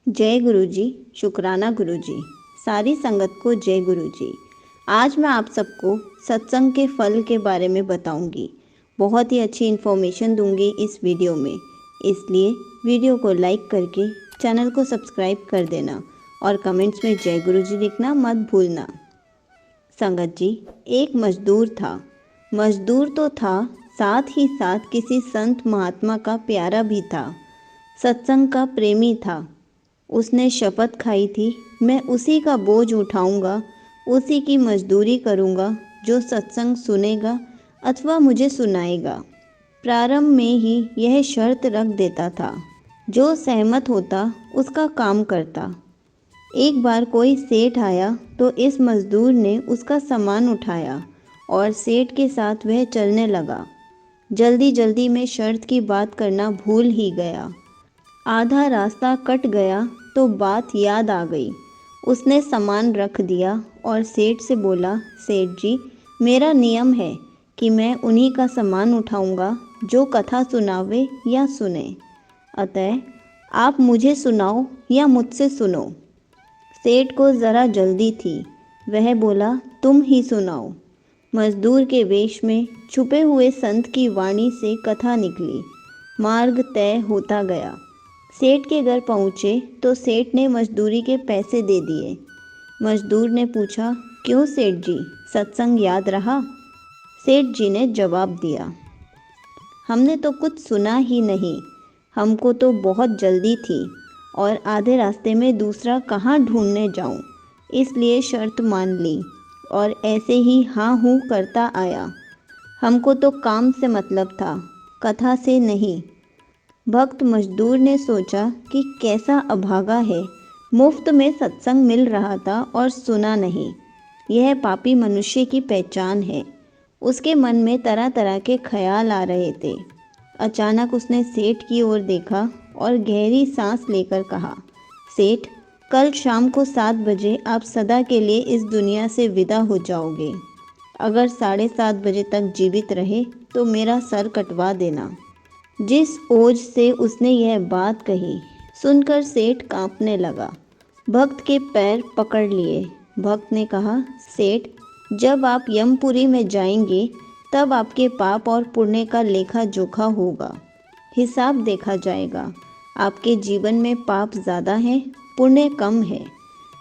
जय गुरु जी। शुक्राना गुरु जी। सारी संगत को जय गुरु जी। आज मैं आप सबको सत्संग के फल के बारे में बताऊंगी। बहुत ही अच्छी इन्फॉर्मेशन दूंगी इस वीडियो में, इसलिए वीडियो को लाइक करके चैनल को सब्सक्राइब कर देना और कमेंट्स में जय गुरु जी लिखना मत भूलना। संगत जी, एक मजदूर था। मजदूर तो था, साथ ही साथ किसी संत महात्मा का प्यारा भी था। सत्संग का प्रेमी था। उसने शपथ खाई थी, मैं उसी का बोझ उठाऊंगा, उसी की मजदूरी करूंगा जो सत्संग सुनेगा अथवा मुझे सुनाएगा। प्रारंभ में ही यह शर्त रख देता था, जो सहमत होता उसका काम करता। एक बार कोई सेठ आया तो इस मजदूर ने उसका सामान उठाया और सेठ के साथ वह चलने लगा। जल्दी जल्दी में शर्त की बात करना भूल ही गया। आधा रास्ता कट गया तो बात याद आ गई। उसने सामान रख दिया और सेठ से बोला, सेठ जी, मेरा नियम है कि मैं उन्हीं का सामान उठाऊंगा जो कथा सुनावे या सुने। अतः आप मुझे सुनाओ या मुझसे सुनो। सेठ को ज़रा जल्दी थी। वह बोला, तुम ही सुनाओ। मजदूर के वेश में छुपे हुए संत की वाणी से कथा निकली। मार्ग तय होता गया। सेठ के घर पहुँचे तो सेठ ने मजदूरी के पैसे दे दिए। मजदूर ने पूछा, क्यों सेठ जी, सत्संग याद रहा? सेठ जी ने जवाब दिया, हमने तो कुछ सुना ही नहीं। हमको तो बहुत जल्दी थी और आधे रास्ते में दूसरा कहाँ ढूंढने जाऊं, इसलिए शर्त मान ली और ऐसे ही हाँ हूँ करता आया। हमको तो काम से मतलब था, कथा से नहीं। भक्त मजदूर ने सोचा कि कैसा अभागा है, मुफ्त में सत्संग मिल रहा था और सुना नहीं। यह पापी मनुष्य की पहचान है। उसके मन में तरह तरह के ख्याल आ रहे थे। अचानक उसने सेठ की ओर देखा और गहरी सांस लेकर कहा, सेठ, कल शाम को 7 बजे आप सदा के लिए इस दुनिया से विदा हो जाओगे। अगर 7:30 बजे तक जीवित रहे तो मेरा सर कटवा देना। जिस ओज से उसने यह बात कही, सुनकर सेठ कांपने लगा। भक्त के पैर पकड़ लिए। भक्त ने कहा, सेठ, जब आप यमपुरी में जाएंगे तब आपके पाप और पुण्य का लेखा जोखा होगा। हिसाब देखा जाएगा। आपके जीवन में पाप ज़्यादा है, पुण्य कम है।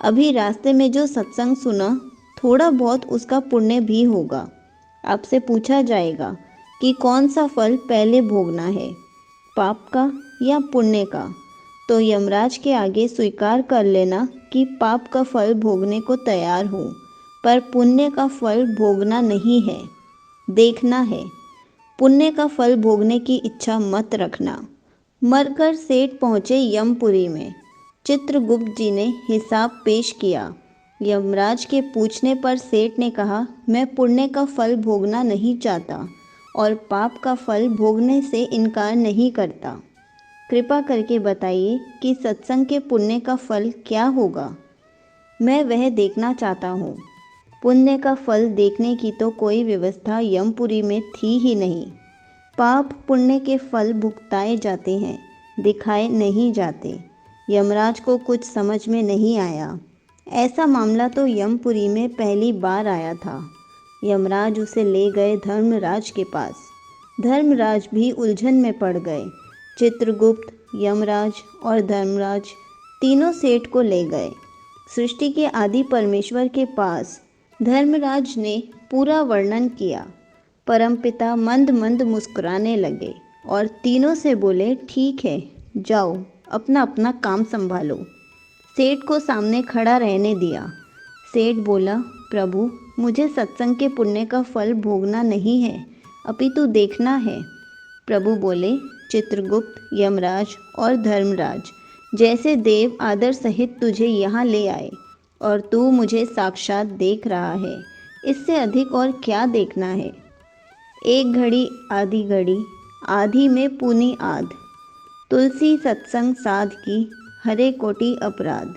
अभी रास्ते में जो सत्संग सुना, थोड़ा बहुत उसका पुण्य भी होगा। आपसे पूछा जाएगा कि कौन सा फल पहले भोगना है, पाप का या पुण्य का। तो यमराज के आगे स्वीकार कर लेना कि पाप का फल भोगने को तैयार हूँ, पर पुण्य का फल भोगना नहीं है, देखना है। पुण्य का फल भोगने की इच्छा मत रखना। मरकर सेठ पहुँचे यमपुरी में। चित्रगुप्त जी ने हिसाब पेश किया। यमराज के पूछने पर सेठ ने कहा, मैं पुण्य का फल भोगना नहीं चाहता और पाप का फल भोगने से इनकार नहीं करता। कृपा करके बताइए कि सत्संग के पुण्य का फल क्या होगा। मैं वह देखना चाहता हूँ। पुण्य का फल देखने की तो कोई व्यवस्था यमपुरी में थी ही नहीं। पाप पुण्य के फल भुगताए जाते हैं, दिखाए नहीं जाते। यमराज को कुछ समझ में नहीं आया। ऐसा मामला तो यमपुरी में पहली बार आया था। यमराज उसे ले गए धर्मराज के पास। धर्मराज भी उलझन में पड़ गए। चित्रगुप्त, यमराज और धर्मराज तीनों सेठ को ले गए सृष्टि के आदि परमेश्वर के पास। धर्मराज ने पूरा वर्णन किया। परमपिता मंद मंद मुस्कुराने लगे और तीनों से बोले, ठीक है, जाओ अपना अपना काम संभालो। सेठ को सामने खड़ा रहने दिया। सेठ बोला, प्रभु, मुझे सत्संग के पुण्य का फल भोगना नहीं है, अपितु देखना है। प्रभु बोले, चित्रगुप्त, यमराज और धर्मराज जैसे देव आदर सहित तुझे यहाँ ले आए और तू मुझे साक्षात देख रहा है, इससे अधिक और क्या देखना है। एक घड़ी आधी घड़ी, आधी में पूनी आध। तुलसी सत्संग साध की, हरे कोटि अपराध।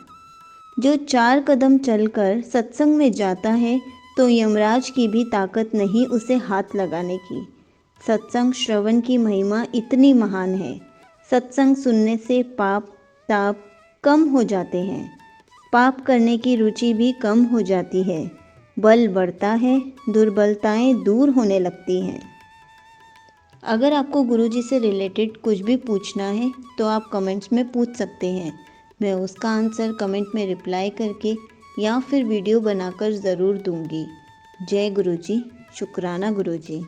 जो 4 कदम चलकर सत्संग में जाता है तो यमराज की भी ताकत नहीं उसे हाथ लगाने की। सत्संग श्रवण की महिमा इतनी महान है। सत्संग सुनने से पाप, ताप, कम हो जाते हैं। पाप करने की रुचि भी कम हो जाती है। बल बढ़ता है, दुर्बलताएं दूर होने लगती हैं। अगर आपको गुरुजी से रिलेटेड कुछ भी पूछना है तो आप कमेंट्स में पूछ सकते हैं। मैं उसका आंसर कमेंट में रिप्लाई करके या फिर वीडियो बनाकर ज़रूर दूंगी। जय गुरुजी, शुक्राना गुरुजी।